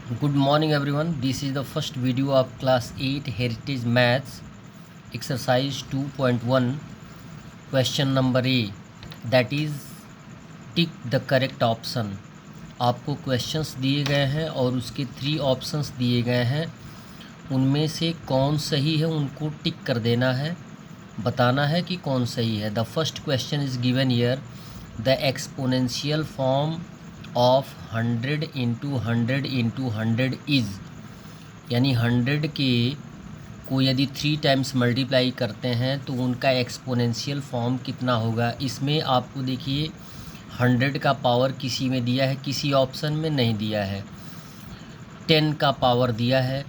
Good morning everyone. This is the first video of class 8 Heritage Maths exercise 2.1 question number A, that is tick the correct option। आपको questions दिए गए हैं और उसके 3 options दिए गए हैं, उनमें से कौन सही है उनको टिक कर देना है, बताना है कि कौन सही है। The first question is given here, the exponential form of 100 into 100 into 100 is, यानी 100 के को यदि 3 टाइम्स मल्टीप्लाई करते हैं तो उनका एक्सपोनेंशियल फॉर्म कितना होगा। इसमें आपको देखिए 100 का पावर किसी में दिया है, किसी ऑप्शन में नहीं दिया है। 10 का पावर दिया है,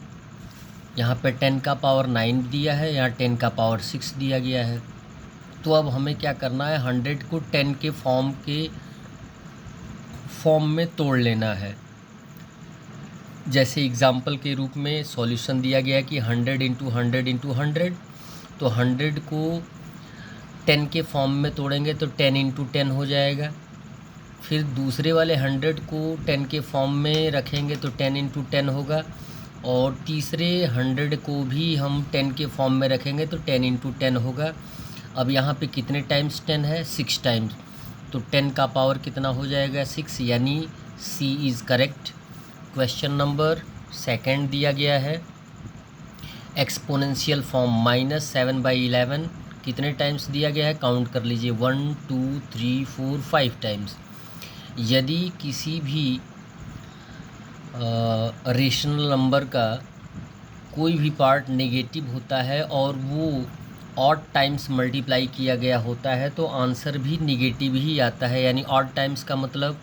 यहाँ पे 10 का पावर 9 दिया है, यहाँ 10 का पावर 6 दिया गया है। तो अब हमें क्या करना है, 100 को 10 के फॉर्म में तोड़ लेना है। जैसे एग्जाम्पल के रूप में सॉल्यूशन दिया गया है कि 100 इंटू 100 इंटू 100, तो 100 को 10 के फॉर्म में तोड़ेंगे तो 10 इंटू 10 हो जाएगा। फिर दूसरे वाले 100 को 10 के फॉर्म में रखेंगे तो 10 इंटू 10 होगा, और तीसरे 100 को भी हम 10 के फॉर्म में रखेंगे तो 10 इंटू 10 होगा। अब यहाँ पे कितने टाइम्स 10 है, 6 टाइम्स, तो 10 का पावर कितना हो जाएगा, 6, यानी C is correct. Question number second दिया गया है, एक्सपोनेंशियल फॉर्म -7/11 कितने टाइम्स दिया गया है, काउंट कर लीजिए, 1 2 3 4 5 टाइम्स। यदि किसी भी रेशनल नंबर का कोई भी पार्ट नेगेटिव होता है और वो ऑड टाइम्स मल्टीप्लाई किया गया होता है तो आंसर भी नेगेटिव ही आता है। यानी ऑड टाइम्स का मतलब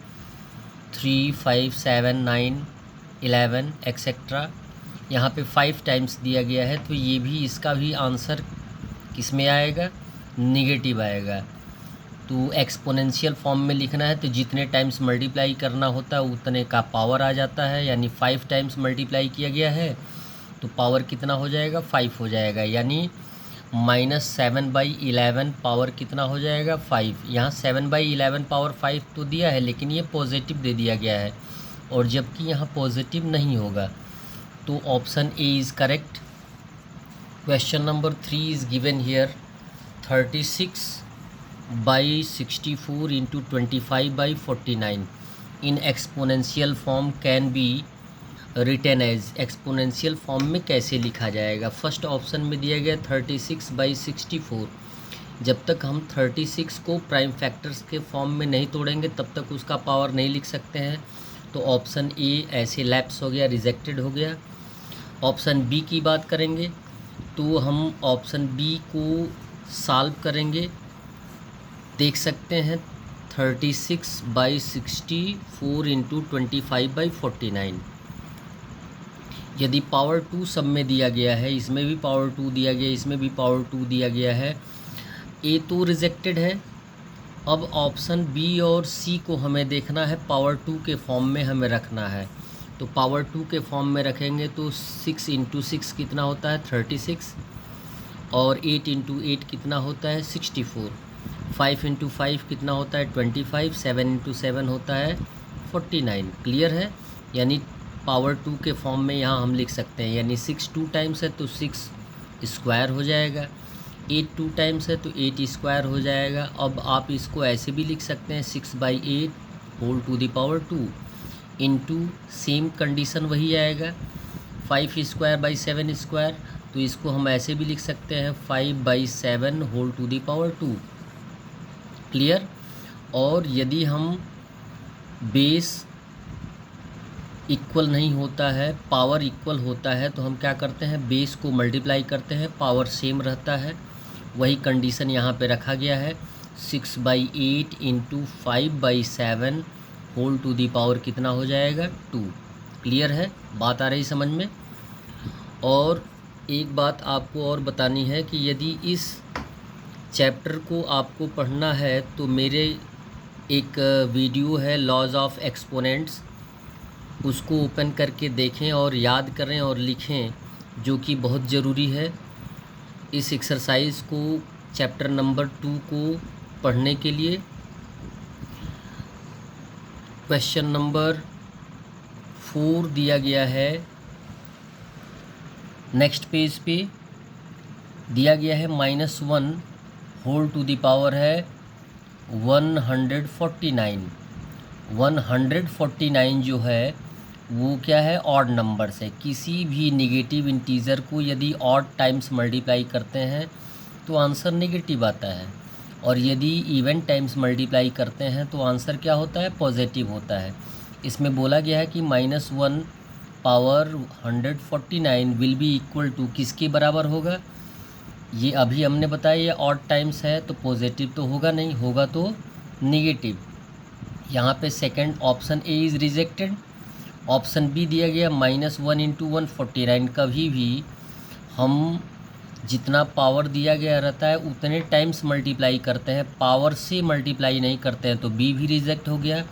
3 5 7 9 11 एक्सेट्रा। यहाँ पे 5 टाइम्स दिया गया है तो ये भी, इसका भी आंसर किस में आएगा, नेगेटिव आएगा। तो एक्सपोनेंशियल फॉर्म में लिखना है तो जितने टाइम्स मल्टीप्लाई करना होता है उतने का पावर आ जाता है। यानी 5 टाइम्स मल्टीप्लाई किया गया है तो पावर कितना हो जाएगा, 5 हो जाएगा। यानी -7/11 पावर कितना हो जाएगा, 5। यहाँ 7/11 पावर 5 तो दिया है, लेकिन ये पॉजिटिव दे दिया गया है, और जबकि यहाँ पॉजिटिव नहीं होगा, तो option A is correct. Question number 3 is given here, 36/64 into 25/49 in exponential form can be written as. Exponential form में कैसे लिखा जाएगा। फर्स्ट ऑप्शन में दिया गया 36/64। जब तक हम 36 को प्राइम फैक्टर्स के फॉर्म में नहीं तोड़ेंगे तब तक उसका पावर नहीं लिख सकते हैं, तो ऑप्शन ए ऐसे लैप्स हो गया, रिजेक्टेड हो गया। ऑप्शन बी की बात करेंगे तो हम ऑप्शन बी को सॉल्व करेंगे, देख सकते हैं 36/64 इंटू 25/49। यदि पावर 2 सब में दिया गया है, इसमें भी पावर 2 दिया गया है, इसमें भी पावर 2 दिया गया है, ए तो रिजेक्टेड है। अब ऑप्शन बी और सी को हमें देखना है, पावर 2 के फॉर्म में हमें रखना है। तो पावर 2 के फॉर्म में रखेंगे तो 6 इंटू 6 कितना होता है, 36, और 8 इंटू 8 कितना होता है, 64, 5 इंटू 5 कितना होता है, 25, 7 इंटू 7 होता है 49। क्लियर है। यानी पावर 2 के फॉर्म में यहाँ हम लिख सकते हैं, यानी 6 2 टाइम्स है तो 6 स्क्वायर हो जाएगा, 8 2 टाइम्स है तो 8 स्क्वायर हो जाएगा। अब आप इसको ऐसे भी लिख सकते हैं 6/8 whole to the power 2 into, same condition वही आएगा, 5 स्क्वायर बाई 7 स्क्वायर, तो इसको हम ऐसे भी लिख सकते हैं 5/7 whole to the power 2। Clear. और यदि हम बेस इक्वल नहीं होता है, पावर इक्वल होता है, तो हम क्या करते हैं, बेस को मल्टीप्लाई करते हैं, पावर सेम रहता है। वही कंडीशन यहाँ पे रखा गया है, 6/8 into 5/7 whole to the power कितना हो जाएगा, 2। क्लियर है, बात आ रही समझ में। और एक बात आपको और बतानी है कि यदि इस चैप्टर को आपको पढ़ना है तो मेरे एक वीडियो है लॉज ऑफ एक्सपोनेंट्स, उसको ओपन करके देखें और याद करें और लिखें, जो कि बहुत ज़रूरी है इस एक्सरसाइज को, चैप्टर नंबर 2 को पढ़ने के लिए। क्वेश्चन नंबर 4 दिया गया है, नेक्स्ट पेज पे दिया गया है -1 होल टू द पावर है 149। 149 जो है वो क्या है, ऑड नंबर से। किसी भी नेगेटिव इंटीजर को यदि ऑड टाइम्स मल्टीप्लाई करते हैं तो आंसर नेगेटिव आता है, और यदि इवन टाइम्स मल्टीप्लाई करते हैं तो आंसर क्या होता है, पॉजिटिव होता है। इसमें बोला गया है कि -1 power 149 will be equal to किसके बराबर होगा, ये अभी हमने बताया ये ऑड टाइम्स है तो पॉजिटिव तो होगा नहीं, होगा तो नेगेटिव। यहाँ पे second option A is rejected. Option B दिया गया -1 × 149। कभी भी हम जितना पावर दिया गया रहता है उतने टाइम्स मल्टीप्लाई करते हैं, पावर से मल्टीप्लाई नहीं करते हैं, तो बी भी रिजेक्ट हो गया।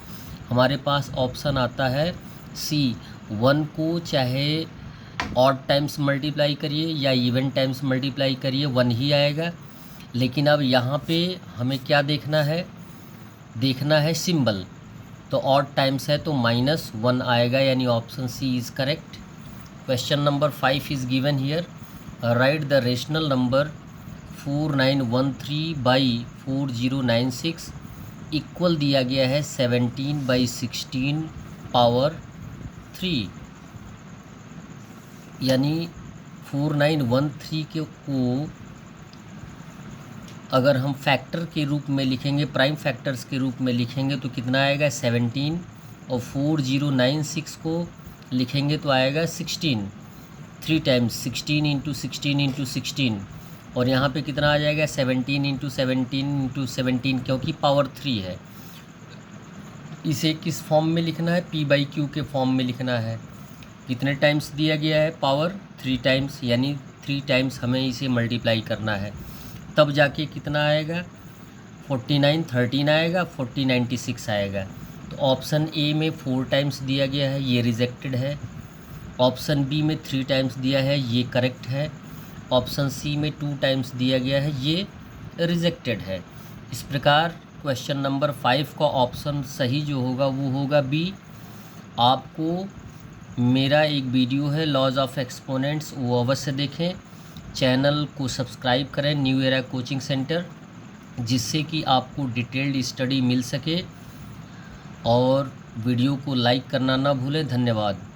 हमारे पास ऑप्शन आता है सी, 1 को चाहे ऑड टाइम्स मल्टीप्लाई करिए या इवन टाइम्स मल्टीप्लाई करिए 1 ही आएगा। लेकिन अब यहाँ पे हमें क्या देखना है, देखना है सिंबल, तो ऑड टाइम्स है तो -1 आएगा, यानी option C is correct. Question number 5 is given here, write the rational number 4913/4096 equal दिया गया है 17/16 पावर 3, यानी 4913 को अगर हम फैक्टर के रूप में लिखेंगे, प्राइम फैक्टर्स के रूप में लिखेंगे तो कितना आएगा 17, और 4096 को लिखेंगे तो आएगा 16, 3 टाइम्स 16 × 16 × 16, और यहाँ पे कितना आ जाएगा 17 × 17 × 17, क्योंकि पावर 3 है। इसे किस फॉर्म में लिखना है, P/Q के फॉर्म में लिखना है। कितने टाइम्स दिया गया है, पावर 3 टाइम्स, यानी 3 टाइम्स हमें इसे मल्टीप्लाई करना है, तब जाके कितना आएगा 49 13 आएगा, 4096 आएगा। तो ऑप्शन ए में 4 टाइम्स दिया गया है, ये रिजेक्टेड है। ऑप्शन बी में 3 टाइम्स दिया है, ये करेक्ट है। ऑप्शन सी में 2 टाइम्स दिया गया है, ये रिजेक्टेड है। इस प्रकार क्वेश्चन नंबर 5 का ऑप्शन सही जो होगा वो होगा बी। आपको मेरा एक वीडियो है लॉज ऑफ एक्सपोनेंट्स, वो अवश्य देखें। चैनल को सब्सक्राइब करें न्यू एरा कोचिंग सेंटर, जिससे कि आपको डिटेल्ड स्टडी मिल सके, और वीडियो को लाइक करना ना भूलें। धन्यवाद।